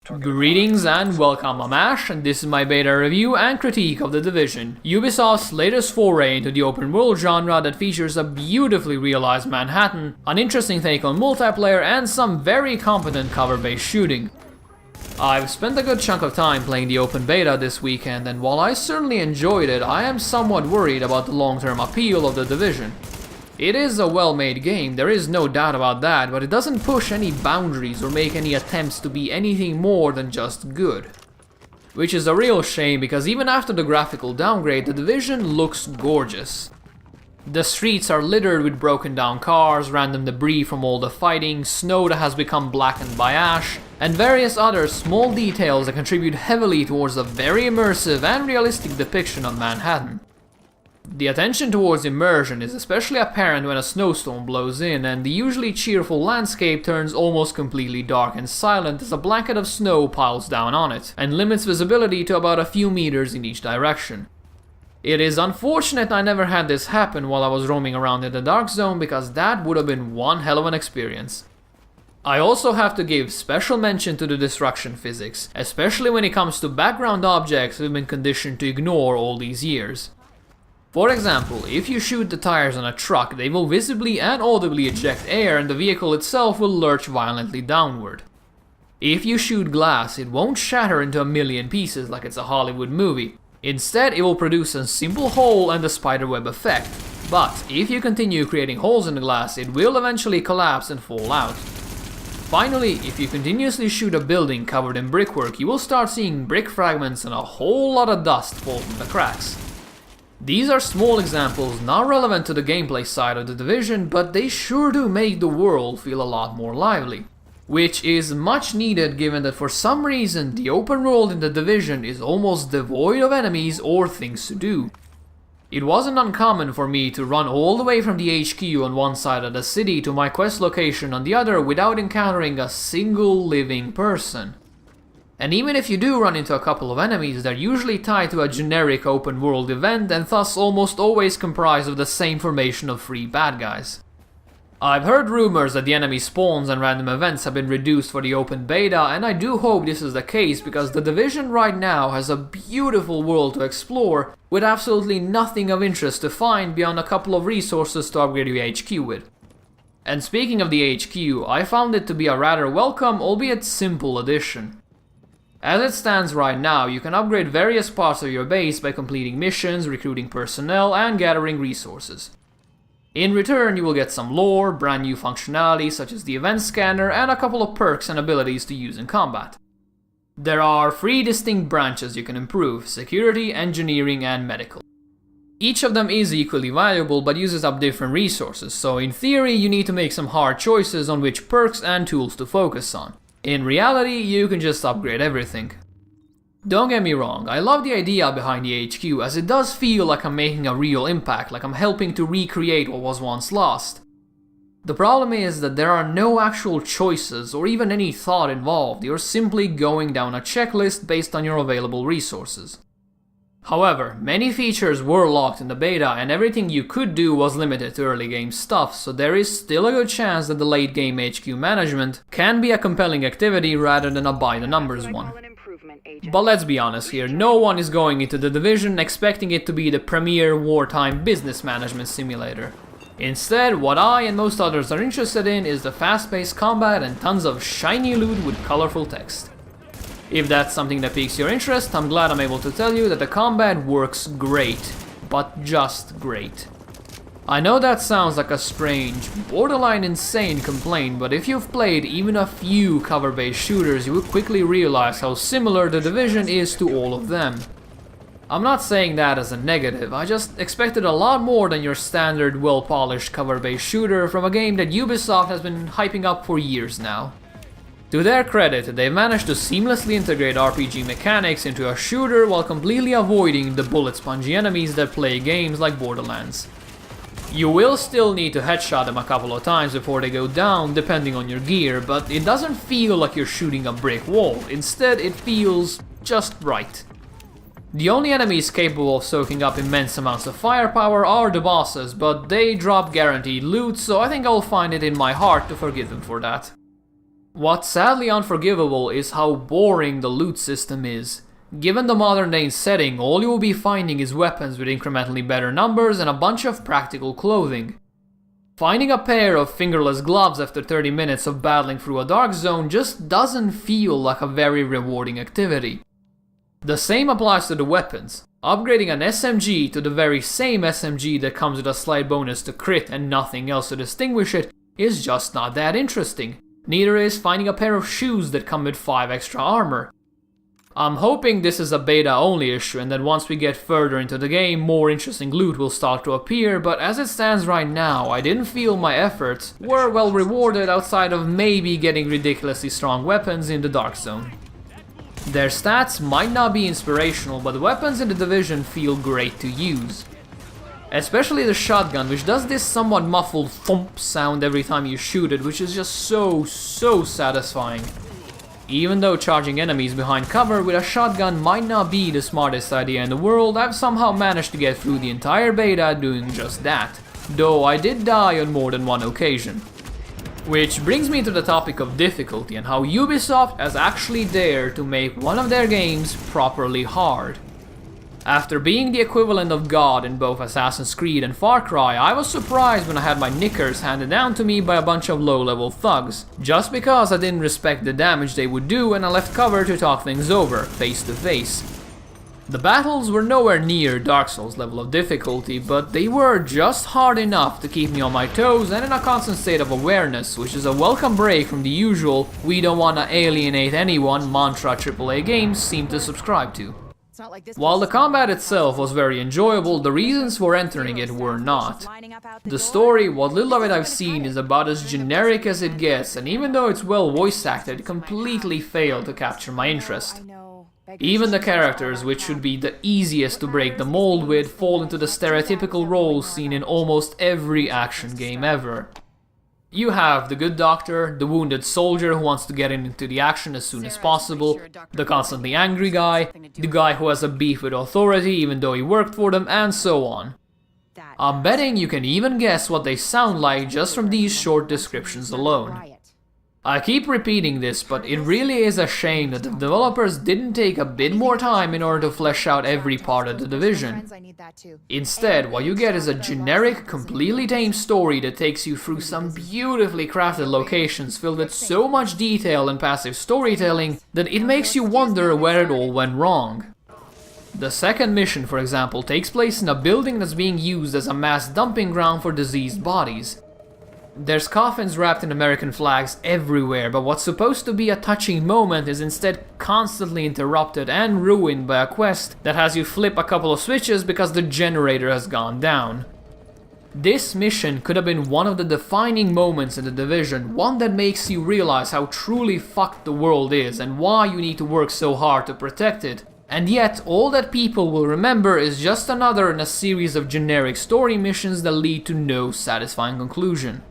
Greetings and welcome, I'm Ash, and this is my beta review and critique of The Division, Ubisoft's latest foray into the open world genre that features a beautifully realized Manhattan, an interesting take on multiplayer, and some very competent cover-based shooting. I've spent a good chunk of time playing the open beta this weekend, and while I certainly enjoyed it, I am somewhat worried about the long-term appeal of The Division. It is a well-made game, there is no doubt about that, but it doesn't push any boundaries or make any attempts to be anything more than just good. Which is a real shame, because even after the graphical downgrade, The Division looks gorgeous. The streets are littered with broken down cars, random debris from all the fighting, snow that has become blackened by ash, and various other small details that contribute heavily towards a very immersive and realistic depiction of Manhattan. The attention towards immersion is especially apparent when a snowstorm blows in and the usually cheerful landscape turns almost completely dark and silent as a blanket of snow piles down on it, and limits visibility to about a few meters in each direction. It is unfortunate I never had this happen while I was roaming around in the dark zone, because that would have been one hell of an experience. I also have to give special mention to the destruction physics, especially when it comes to background objects we've been conditioned to ignore all these years. For example, if you shoot the tires on a truck, they will visibly and audibly eject air and the vehicle itself will lurch violently downward. If you shoot glass, it won't shatter into a million pieces like it's a Hollywood movie. Instead, it will produce a simple hole and the spiderweb effect. But if you continue creating holes in the glass, it will eventually collapse and fall out. Finally, if you continuously shoot a building covered in brickwork, you will start seeing brick fragments and a whole lot of dust fall from the cracks. These are small examples not relevant to the gameplay side of The Division, but they sure do make the world feel a lot more lively. Which is much needed given that for some reason the open world in The Division is almost devoid of enemies or things to do. It wasn't uncommon for me to run all the way from the HQ on one side of the city to my quest location on the other without encountering a single living person. And even if you do run into a couple of enemies, they're usually tied to a generic open world event and thus almost always comprised of the same formation of free bad guys. I've heard rumors that the enemy spawns and random events have been reduced for the open beta, and I do hope this is the case, because The Division right now has a beautiful world to explore with absolutely nothing of interest to find beyond a couple of resources to upgrade your HQ with. And speaking of the HQ, I found it to be a rather welcome, albeit simple addition. As it stands right now, you can upgrade various parts of your base by completing missions, recruiting personnel, and gathering resources. In return, you will get some lore, brand new functionality such as the event scanner, and a couple of perks and abilities to use in combat. There are 3 distinct branches you can improve: security, engineering, and medical. Each of them is equally valuable but uses up different resources, so in theory you need to make some hard choices on which perks and tools to focus on. In reality, you can just upgrade everything. Don't get me wrong, I love the idea behind the HQ, as it does feel like I'm making a real impact, like I'm helping to recreate what was once lost. The problem is that there are no actual choices or even any thought involved, you're simply going down a checklist based on your available resources. However, many features were locked in the beta and everything you could do was limited to early game stuff, so there is still a good chance that the late game HQ management can be a compelling activity rather than a by the numbers one. But let's be honest here, no one is going into The Division expecting it to be the premier wartime business management simulator. Instead, what I and most others are interested in is the fast-paced combat and tons of shiny loot with colorful text. If that's something that piques your interest, I'm glad I'm able to tell you that the combat works great, but just great. I know that sounds like a strange, borderline insane complaint, but if you've played even a few cover-based shooters, you will quickly realize how similar The Division is to all of them. I'm not saying that as a negative, I just expected a lot more than your standard well-polished cover-based shooter from a game that Ubisoft has been hyping up for years now. To their credit, they've managed to seamlessly integrate RPG mechanics into a shooter while completely avoiding the bullet-spongy enemies that plague games like Borderlands. You will still need to headshot them a couple of times before they go down, depending on your gear, but it doesn't feel like you're shooting a brick wall, instead it feels just right. The only enemies capable of soaking up immense amounts of firepower are the bosses, but they drop guaranteed loot, so I think I'll find it in my heart to forgive them for that. What's sadly unforgivable is how boring the loot system is. Given the modern day setting, all you will be finding is weapons with incrementally better numbers and a bunch of practical clothing. Finding a pair of fingerless gloves after 30 minutes of battling through a dark zone just doesn't feel like a very rewarding activity. The same applies to the weapons. Upgrading an SMG to the very same SMG that comes with a slight bonus to crit and nothing else to distinguish it is just not that interesting. Neither is finding a pair of shoes that come with 5 extra armor. I'm hoping this is a beta only issue and that once we get further into the game more interesting loot will start to appear, but as it stands right now I didn't feel my efforts were well rewarded outside of maybe getting ridiculously strong weapons in the Dark Zone. Their stats might not be inspirational, but the weapons in the Division feel great to use. Especially the shotgun, which does this somewhat muffled thump sound every time you shoot it, which is just so satisfying. Even though charging enemies behind cover with a shotgun might not be the smartest idea in the world, I've somehow managed to get through the entire beta doing just that, though I did die on more than one occasion. Which brings me to the topic of difficulty and how Ubisoft has actually dared to make one of their games properly hard. After being the equivalent of God in both Assassin's Creed and Far Cry, I was surprised when I had my knickers handed down to me by a bunch of low-level thugs, just because I didn't respect the damage they would do and I left cover to talk things over, face to face. The battles were nowhere near Dark Souls level of difficulty, but they were just hard enough to keep me on my toes and in a constant state of awareness, which is a welcome break from the usual "we don't wanna alienate anyone" mantra AAA games seem to subscribe to. While the combat itself was very enjoyable, the reasons for entering it were not. The story, what little of it I've seen, is about as generic as it gets, and even though it's well voice acted, it completely failed to capture my interest. Even the characters, which should be the easiest to break the mold with, fall into the stereotypical roles seen in almost every action game ever. You have the good doctor, the wounded soldier who wants to get into the action as soon as possible, the constantly angry guy, the guy who has a beef with authority even though he worked for them, and so on. I'm betting you can even guess what they sound like just from these short descriptions alone. I keep repeating this, but it really is a shame that the developers didn't take a bit more time in order to flesh out every part of the Division. Instead, what you get is a generic, completely tame story that takes you through some beautifully crafted locations filled with so much detail and passive storytelling that it makes you wonder where it all went wrong. The second mission, for example, takes place in a building that's being used as a mass dumping ground for diseased bodies. There's coffins wrapped in American flags everywhere, but what's supposed to be a touching moment is instead constantly interrupted and ruined by a quest that has you flip a couple of switches because the generator has gone down. This mission could have been one of the defining moments in the Division, one that makes you realize how truly fucked the world is and why you need to work so hard to protect it. And yet, all that people will remember is just another in a series of generic story missions that lead to no satisfying conclusion.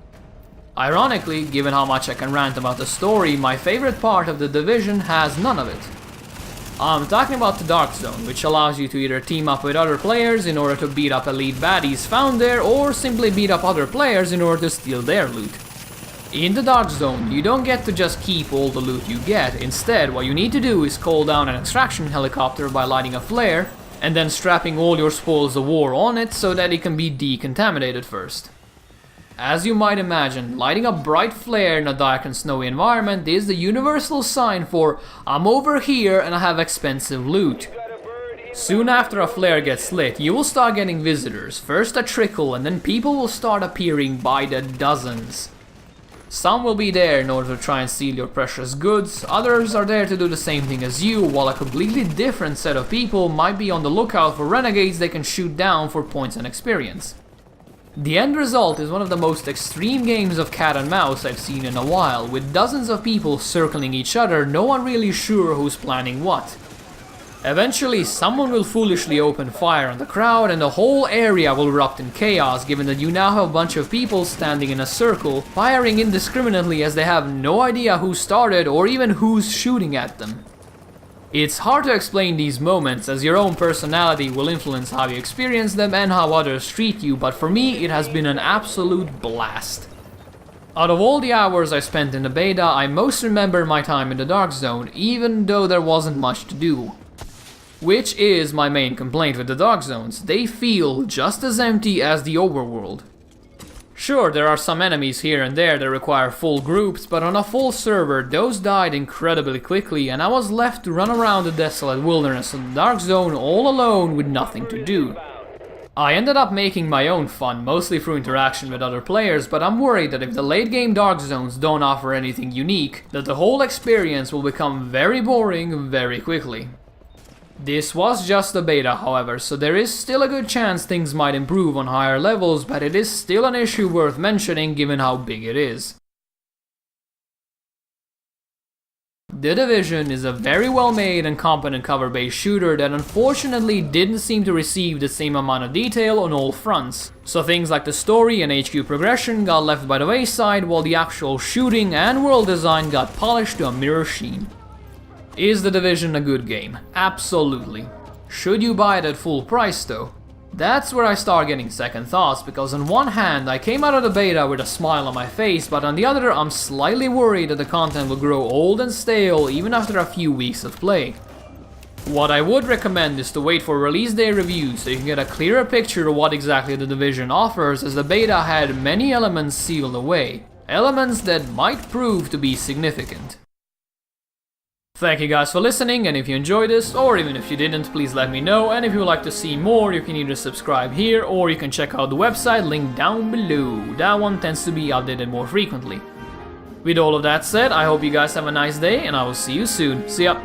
Ironically, given how much I can rant about the story, my favorite part of the Division has none of it. I'm talking about the Dark Zone, which allows you to either team up with other players in order to beat up elite baddies found there, or simply beat up other players in order to steal their loot. In the Dark Zone, you don't get to just keep all the loot you get. Instead, what you need to do is call down an extraction helicopter by lighting a flare, and then strapping all your spoils of war on it so that it can be decontaminated first. As you might imagine, lighting a bright flare in a dark and snowy environment is the universal sign for "I'm over here and I have expensive loot." Soon after a flare gets lit, you will start getting visitors, first a trickle and then people will start appearing by the dozens. Some will be there in order to try and steal your precious goods, others are there to do the same thing as you, while a completely different set of people might be on the lookout for renegades they can shoot down for points and experience. The end result is one of the most extreme games of cat and mouse I've seen in a while, with dozens of people circling each other, no one really sure who's planning what. Eventually, someone will foolishly open fire on the crowd and the whole area will erupt in chaos, given that you now have a bunch of people standing in a circle, firing indiscriminately as they have no idea who started or even who's shooting at them. It's hard to explain these moments, as your own personality will influence how you experience them and how others treat you, but for me it has been an absolute blast. Out of all the hours I spent in the beta, I most remember my time in the Dark Zone, even though there wasn't much to do. Which is my main complaint with the Dark Zones, they feel just as empty as the overworld. Sure, there are some enemies here and there that require full groups, but on a full server those died incredibly quickly and I was left to run around the desolate wilderness of the Dark Zone all alone with nothing to do. I ended up making my own fun, mostly through interaction with other players, but I'm worried that if the late game Dark Zones don't offer anything unique, that the whole experience will become very boring very quickly. This was just a beta, however, so there is still a good chance things might improve on higher levels, but it is still an issue worth mentioning given how big it is. The Division is a very well made and competent cover-based shooter that unfortunately didn't seem to receive the same amount of detail on all fronts, so things like the story and HQ progression got left by the wayside while the actual shooting and world design got polished to a mirror sheen. Is The Division a good game? Absolutely. Should you buy it at full price though? That's where I start getting second thoughts, because on one hand I came out of the beta with a smile on my face, but on the other I'm slightly worried that the content will grow old and stale even after a few weeks of play. What I would recommend is to wait for release day reviews so you can get a clearer picture of what exactly the Division offers, as the beta had many elements sealed away, elements that might prove to be significant. Thank you guys for listening, and if you enjoyed this, or even if you didn't, please let me know, and if you would like to see more, you can either subscribe here, or you can check out the website linked down below. That one tends to be updated more frequently. With all of that said, I hope you guys have a nice day, and I will see you soon. See ya!